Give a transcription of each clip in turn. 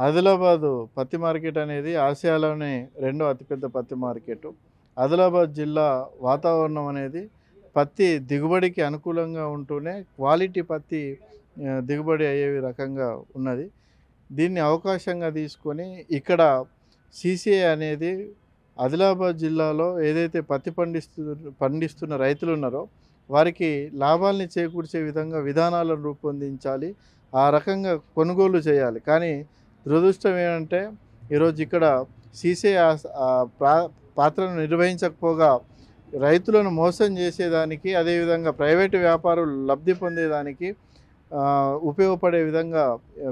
ఆదిలాబాదు పత్తి మార్కెట్ అనేది ఆసియాలోనే రెండో అతిపెద్ద పత్తి మార్కెట్. ఆదిలాబాద్ జిల్లా వాతావరణం అనేది పత్తి దిగుబడికి అనుకూలంగా ఉంటూనే క్వాలిటీ పత్తి దిగుబడి అయ్యే రకంగా ఉన్నది. దీన్ని అవకాశంగా తీసుకొని ఇక్కడ సీసీఐ అనేది ఆదిలాబాద్ జిల్లాలో ఏదైతే పత్తి పండిస్తున్న రైతులు ఉన్నారో వారికి లాభాల్ని చేకూర్చే విధంగా విధానాలను రూపొందించాలి, ఆ రకంగా కొనుగోలు చేయాలి. కానీ దురదృష్టం ఏంటంటే ఈరోజు ఇక్కడ సీసీఐ పాత్రను నిర్వహించకపోగా రైతులను మోసం చేసేదానికి, అదేవిధంగా ప్రైవేటు వ్యాపారులు లబ్ధి పొందేదానికి ఉపయోగపడే విధంగా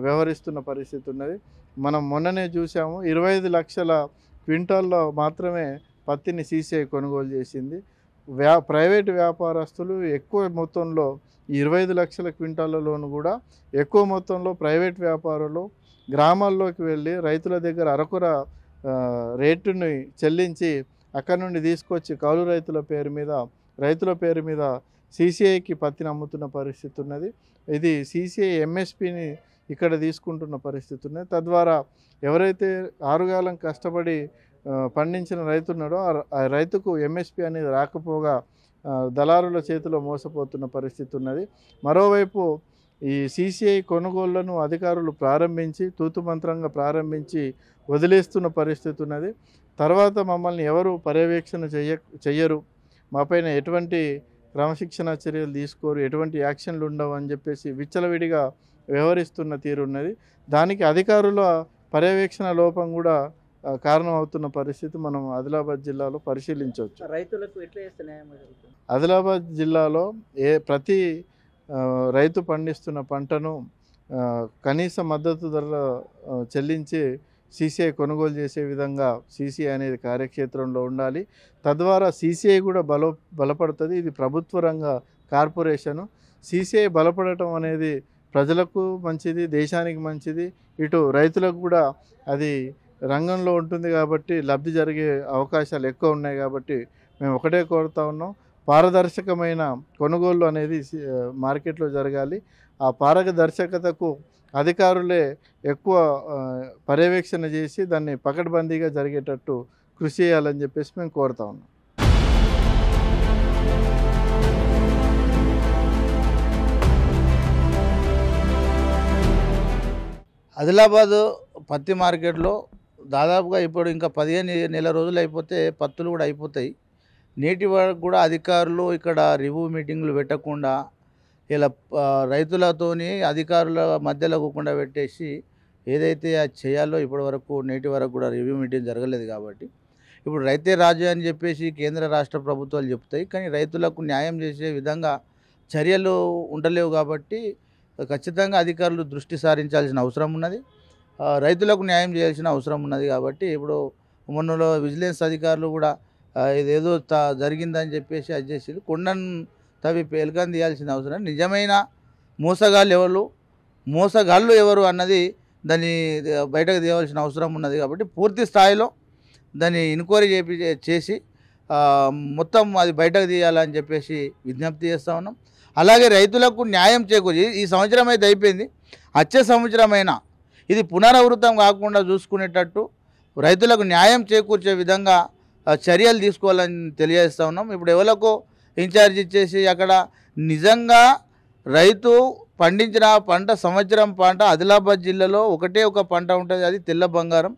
వ్యవహరిస్తున్న పరిస్థితి ఉన్నది. మనం మొన్ననే చూసాము, 25 లక్షల క్వింటాల్లో మాత్రమే పత్తిని సీసీఐ కొనుగోలు చేసింది. ప్రైవేటు వ్యాపారస్తులు ఎక్కువ మొత్తంలో 25 లక్షల క్వింటాలలోనూ కూడా ఎక్కువ మొత్తంలో ప్రైవేట్ వ్యాపారులు గ్రామాల్లోకి వెళ్ళి రైతుల దగ్గర అరకొర రేటుని చెల్లించి అక్కడ నుండి తీసుకొచ్చి కౌలు రైతుల పేరు మీద సీసీఐకి పత్తిని అమ్ముతున్న పరిస్థితి ఉన్నది. ఇది సీసీఐ ఎంఎస్పిని ఇక్కడ తీసుకుంటున్న పరిస్థితి ఉన్నది. తద్వారా ఎవరైతే ఆరుగాలం కష్టపడి పండించిన రైతు ఉన్నాడో ఆ రైతుకు ఎంఎస్పి అనేది రాకపోగా దళారుల చేతిలో మోసపోతున్న పరిస్థితి ఉన్నది. మరోవైపు ఈ సీసీఐ కొనుగోళ్లను అధికారులు తూతుమంత్రంగా ప్రారంభించి వదిలేస్తున్న పరిస్థితి ఉన్నది. తర్వాత మమ్మల్ని ఎవరు పర్యవేక్షణ చెయ్యరు, మాపైన ఎటువంటి క్రమశిక్షణ చర్యలు తీసుకోరు, ఎటువంటి యాక్షన్లు ఉండవు అని చెప్పేసి విచ్చలవిడిగా వ్యవహరిస్తున్న తీరున్నది. దానికి అధికారుల పర్యవేక్షణ లోపం కూడా కారణం అవుతున్న పరిస్థితి మనం ఆదిలాబాద్ జిల్లాలో పరిశీలించవచ్చు. రైతులకు ఎట్లా చేస్తే న్యాయం జరుగుతుంది? ఆదిలాబాద్ జిల్లాలో ప్రతి రైతు పండిస్తున్న పంటను కనీస మద్దతు ధర చెల్లించి సీసీఐ కొనుగోలు చేసే విధంగా సీసీఐ అనేది కార్యక్షేత్రంలో ఉండాలి. తద్వారా సీసీఐ కూడా బలపడుతుంది. ఇది ప్రభుత్వ రంగ కార్పొరేషను. సీసీఐ బలపడటం అనేది ప్రజలకు మంచిది, దేశానికి మంచిది, ఇటు రైతులకు కూడా అది రంగంలో ఉంటుంది కాబట్టి లబ్ధి జరిగే అవకాశాలు ఎక్కువ ఉన్నాయి. కాబట్టి మేము ఒకటే కోరుతా ఉన్నాం, పారదర్శకమైన కొనుగోలు అనేది మార్కెట్లో జరగాలి. ఆ పారదర్శకతకు అధికారులే ఎక్కువ పర్యవేక్షణ చేసి దాన్ని పకడ్బందీగా జరిగేటట్టు కృషి చేయాలని చెప్పేసి మేము కోరుతా ఉన్నాం. ఆదిలాబాదు పత్తి మార్కెట్లో దాదాపుగా ఇప్పుడు ఇంకా 15 నెల రోజులు అయిపోతే పత్తులు కూడా అయిపోతాయి. నేటి వరకు కూడా అధికారులు ఇక్కడ రివ్యూ మీటింగ్లు పెట్టకుండా ఇలా రైతులతోని అధికారుల మధ్యలో కూకుండా పెట్టేసి ఏదైతే అది చేయాలో ఇప్పటివరకు నేటి వరకు కూడా రివ్యూ మీటింగ్ జరగలేదు. కాబట్టి ఇప్పుడు రైతే రాజు అని చెప్పేసి కేంద్ర రాష్ట్ర ప్రభుత్వాలు చెప్తాయి, కానీ రైతులకు న్యాయం చేసే విధంగా చర్యలు ఉండలేవు. కాబట్టి ఖచ్చితంగా అధికారులు దృష్టి సారించాల్సిన అవసరం ఉన్నది, రైతులకు న్యాయం చేయాల్సిన అవసరం ఉన్నది. కాబట్టి ఇప్పుడు మొన్నలో విజిలెన్స్ అధికారులు కూడా ఇదేదో జరిగిందని చెప్పేసి అది చేసి కొండను తవి పేలికని తీయాల్సిన అవసరం. నిజమైన మోసగాళ్ళు ఎవరు అన్నది దాన్ని బయటకు తీయవలసిన అవసరం ఉన్నది. కాబట్టి పూర్తి స్థాయిలో దాన్ని ఎంక్వైరీ చేసి మొత్తం అది బయటకు తీయాలని చెప్పేసి విజ్ఞప్తి చేస్తూ ఉన్నాం. అలాగే రైతులకు న్యాయం చేకూరి ఈ సంవత్సరం అయితే అయిపోయింది, వచ్చే సంవత్సరమైనా ఇది పునరావృతం కాకుండా చూసుకునేటట్టు రైతులకు న్యాయం చేకూర్చే విధంగా చర్యలు తీసుకోవాలని తెలియజేస్తూ ఉన్నాం. ఇప్పుడు ఎవరికో ఇన్ఛార్జ్ ఇచ్చేసి అక్కడ నిజంగా రైతు పండించిన పంట సంవత్సరం పంట ఆదిలాబాద్ జిల్లాలో ఒకటే ఒక పంట ఉంటుంది, అది తెల్ల బంగారం.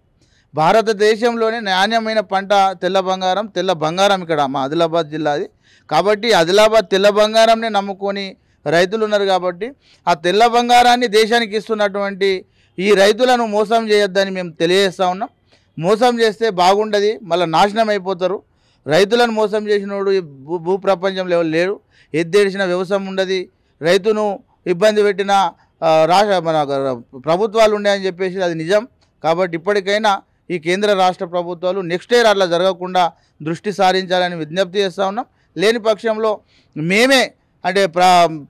భారతదేశంలోనే నాణ్యమైన పంట తెల్ల బంగారం ఇక్కడ మా ఆదిలాబాద్ జిల్లాది. కాబట్టి ఆదిలాబాద్ తెల్ల బంగారంని నమ్ముకొని రైతులు ఉన్నారు. కాబట్టి ఆ తెల్ల బంగారాన్ని దేశానికి ఇస్తున్నటువంటి ఈ రైతులను మోసం చేయొద్దని మేము తెలియజేస్తూ ఉన్నాం. మోసం చేస్తే బాగుండదు, మళ్ళీ నాశనం అయిపోతారు. రైతులను మోసం చేసినోడు భూప్రపంచంలో ఎవరు లేడు. ఎద్దేడిసిన వ్యవసాయం ఉండదు, రైతును ఇబ్బంది పెట్టిన మన ప్రభుత్వాలు ఉన్నాయని చెప్పేసి అది నిజం. కాబట్టి ఇప్పటికైనా ఈ కేంద్ర రాష్ట్ర ప్రభుత్వాలు నెక్స్ట్ ఇయర్ అట్లా జరగకుండా దృష్టి సారించాలని విజ్ఞప్తి చేస్తూ ఉన్నాం. లేని పక్షంలో మేమే అంటే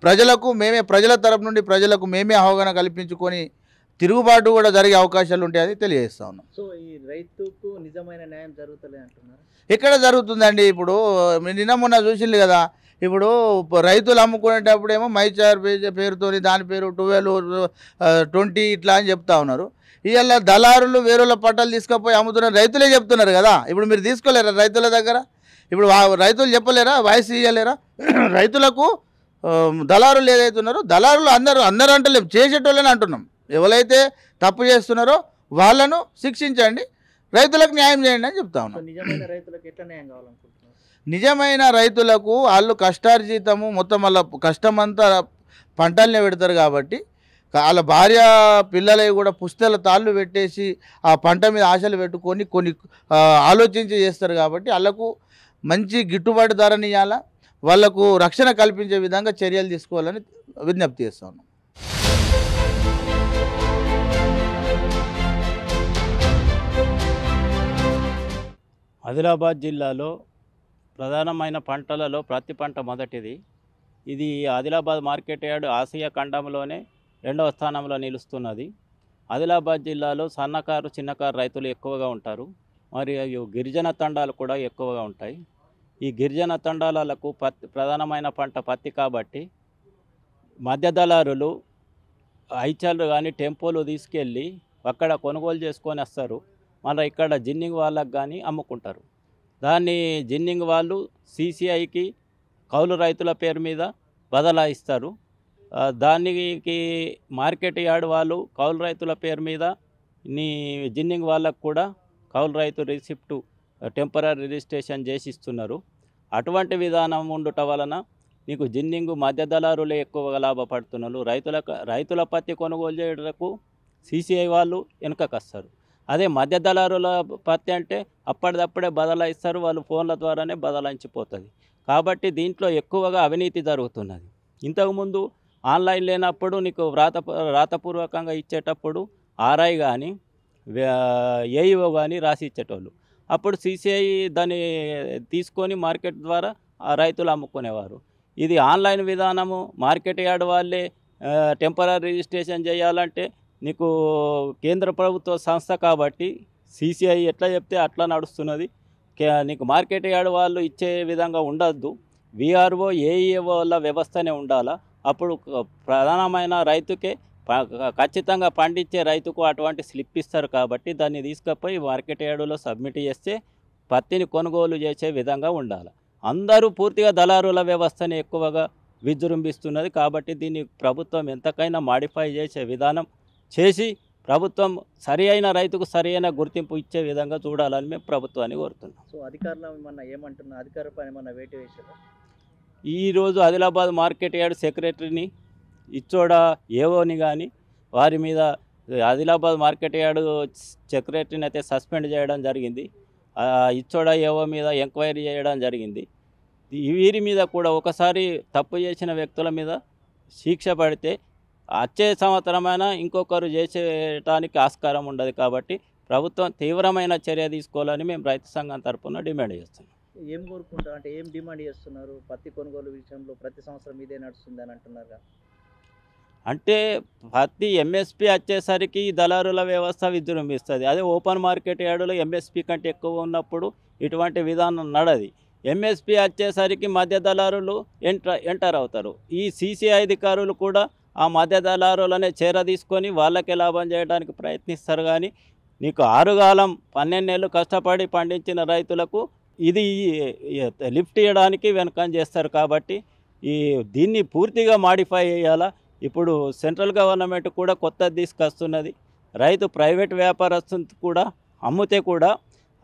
ప్రజల తరపు నుండి ప్రజలకు మేమే అవగాహన కల్పించుకొని తిరుగుబాటు కూడా జరిగే అవకాశాలు ఉంటాయని తెలియజేస్తా ఉన్నాం. సో ఈ రైతుకు నిజమైన న్యాయం జరుగుతలే అంటున్నారు. ఎక్కడ జరుగుతుందండి? ఇప్పుడు నిన్న మొన్న చూసింది కదా, ఇప్పుడు రైతులు అమ్ముకునేటప్పుడేమో మైచార్ పేరుతోని దాని పేరు 12, 20 ఇట్లా అని చెప్తా ఉన్నారు. ఇవాళ దళారులు వేరుల పట్టాలు తీసుకుపోయి అమ్ముతున్నారు, రైతులే చెప్తున్నారు కదా. ఇప్పుడు మీరు తీసుకోలేరా రైతుల దగ్గర? ఇప్పుడు రైతులు చెప్పలేరా, వాయిస్ ఇవ్వలేరా? రైతులకు దళారులు ఏదైతున్నారో, దళారులు అందరూ అంటలేం, చేసేటోళ్ళని అంటున్నాం. ఎవరైతే తప్పు చేస్తున్నారో వాళ్ళను శిక్షించండి, రైతులకు న్యాయం చేయండి అని చెప్తా ఉన్నాం. నిజమైన రైతులకు ఎట్లా న్యాయం కావాలనుకుంటున్నారు? నిజమైన రైతులకు వాళ్ళు కష్టార్జితము మొత్తం వాళ్ళ కష్టమంతా పంటలనే పెడతారు కాబట్టి వాళ్ళ భార్య పిల్లలవి కూడా పుస్తల తాళ్ళు పెట్టేసి ఆ పంట మీద ఆశలు పెట్టుకొని కొన్ని ఆలోచించి చేస్తారు కాబట్టి వాళ్ళకు మంచి గిట్టుబాటు ధరని ఇవ్వాలా, వాళ్లకు రక్షణ కల్పించే విధంగా చర్యలు తీసుకోవాలని విజ్ఞప్తి చేస్తాను. ఆదిలాబాద్ జిల్లాలో ప్రధానమైన పంటలలో ప్రతి పంట మొదటిది. ఇది ఆదిలాబాద్ మార్కెట్ యార్డ్ ఆసియా ఖండంలోనే 2వ స్థానంలో నిలుస్తున్నది. ఆదిలాబాద్ జిల్లాలో సన్నకారు చిన్నకారు రైతులు ఎక్కువగా ఉంటారు. మరియు గిరిజన తండాలు కూడా ఎక్కువగా ఉంటాయి. ఈ గిరిజన తండాలకు ప్రధానమైన పంట పత్తి కాబట్టి మధ్య దళారులు ఐచర్లు కానీ టెంపోలు తీసుకెళ్ళి అక్కడ కొనుగోలు చేసుకొని వస్తారు. మళ్ళీ ఇక్కడ జిన్నింగ్ వాళ్ళకు కానీ అమ్ముకుంటారు. దాన్ని జిన్నింగ్ వాళ్ళు CCIకి కౌలు రైతుల పేరు మీద బదలాయిస్తారు. దానికి మార్కెట్ యార్డ్ వాళ్ళు కౌలు రైతుల పేరు మీద జిన్నింగ్ వాళ్ళకు కూడా కౌలు రైతు రిసిప్టు టెంపరీ రిజిస్ట్రేషన్ చేసి ఇస్తున్నారు. అటువంటి విధానం ఉండటం వలన నీకు జిన్నింగ్ మధ్య దళారులే ఎక్కువగా లాభపడుతున్నారు. రైతుల పత్తి కొనుగోలు చేయడానికి CCI వాళ్ళు వెనుకకొస్తారు. అదే మధ్య దళారుల పత్తి అంటే అప్పటిదప్పుడే బదలాయిస్తారు, వాళ్ళు ఫోన్ల ద్వారానే బదలాయించిపోతుంది. కాబట్టి దీంట్లో ఎక్కువగా అవినీతి జరుగుతున్నది. ఇంతకుముందు ఆన్లైన్ లేనప్పుడు నీకు రాతపూర్వకంగా ఇచ్చేటప్పుడు RI కానీ AEO కానీ రాసి ఇచ్చేటోళ్ళు. అప్పుడు CCI దాన్ని తీసుకొని మార్కెట్ ద్వారా ఆ రైతులు అమ్ముకునేవారు. ఇది ఆన్లైన్ విధానము, మార్కెట్ యార్డ్ వాళ్ళే టెంపరీ రిజిస్ట్రేషన్ చేయాలంటే నీకు కేంద్ర ప్రభుత్వ సంస్థ కాబట్టి CCI ఎట్లా చెప్తే అట్లా నడుస్తున్నది. నీకు మార్కెట్ యార్డ్ వాళ్ళు ఇచ్చే విధంగా ఉండద్దు, VRO AEO వాళ్ళ వ్యవస్థనే ఉండాలా. అప్పుడు ప్రధానమైన రైతుకే ఖచ్చితంగా పండించే రైతుకు అటువంటి స్లిప్ ఇస్తారు కాబట్టి దాన్ని తీసుకుపోయి మార్కెట్ యార్డులో సబ్మిట్ చేస్తే పత్తిని కొనుగోలు చేసే విధంగా ఉండాలి. అందరూ పూర్తిగా దళారుల వ్యవస్థని ఎక్కువగా విజృంభిస్తున్నది. కాబట్టి దీన్ని ప్రభుత్వం ఎంతకైనా మాడిఫై చేసే విధానం చేసి ప్రభుత్వం సరి అయిన రైతుకు సరి అయిన గుర్తింపు ఇచ్చే విధంగా చూడాలని మేము ప్రభుత్వాన్ని కోరుతున్నాం. సో అధికారులు ఏమన్నా ఏమంటున్నారు? అధికారుల పైన ఏమన్నా వేటు వేసారా? ఈరోజు ఆదిలాబాద్ మార్కెట్ యార్డ్ సెక్రటరీని ఇచ్చోడ ఏవోని కానీ వారి మీద ఆదిలాబాద్ మార్కెట్ యార్డ్ సెక్రటరీని అయితే సస్పెండ్ చేయడం జరిగింది. ఇచ్చోడ ఏవో మీద ఎంక్వైరీ చేయడం జరిగింది. వీరి మీద కూడా ఒకసారి తప్పు చేసిన వ్యక్తుల మీద శిక్ష పడితే వచ్చే సంవత్సరమైనా ఇంకొకరు చేసేటానికి ఆస్కారం ఉండదు. కాబట్టి ప్రభుత్వం తీవ్రమైన చర్య తీసుకోవాలని మేము రైతు సంఘం తరఫున డిమాండ్ చేస్తున్నాం. ఏం కోరుకుంటారు అంటే ఏం డిమాండ్ చేస్తున్నారు? పత్తి కొనుగోలు విషయంలో ప్రతి సంవత్సరం ఇదే నడుస్తుంది అని అంటున్నారు. అంటే పత్తి MSP వచ్చేసరికి దళారుల వ్యవస్థ విజృంభిస్తుంది. అదే ఓపెన్ మార్కెట్ యార్డులో MSP కంటే ఎక్కువ ఉన్నప్పుడు ఇటువంటి విధానం నడది. MSP వచ్చేసరికి మధ్య దళారులు ఎంటర్ అవుతారు. ఈ CCI అధికారులు కూడా ఆ మధ్య దళారులనే తీసుకొని వాళ్ళకే లాభం చేయడానికి ప్రయత్నిస్తారు. కానీ నీకు 6 కాలం 12 నెలలు కష్టపడి పండించిన రైతులకు ఇది లిఫ్ట్ ఇవ్వడానికి వెనకం చేస్తారు. కాబట్టి దీన్ని పూర్తిగా మాడిఫై చేయాలా. ఇప్పుడు సెంట్రల్ గవర్నమెంట్ కూడా కొత్తది తీసుకొస్తున్నది. రైతు ప్రైవేట్ వ్యాపారస్తు కూడా అమ్మితే కూడా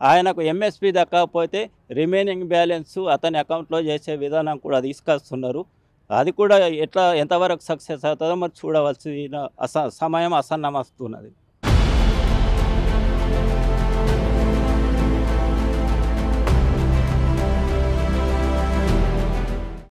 ఆయనకు MSP దక్కకపోతే రిమైనింగ్ బ్యాలెన్స్ అతని అకౌంట్లో చేసే విధానం కూడా తీసుకొస్తున్నారు. అది కూడా ఎంతవరకు సక్సెస్ అవుతుందో మరి చూడవలసిన సమయం ఆసన్నమవుతున్నది.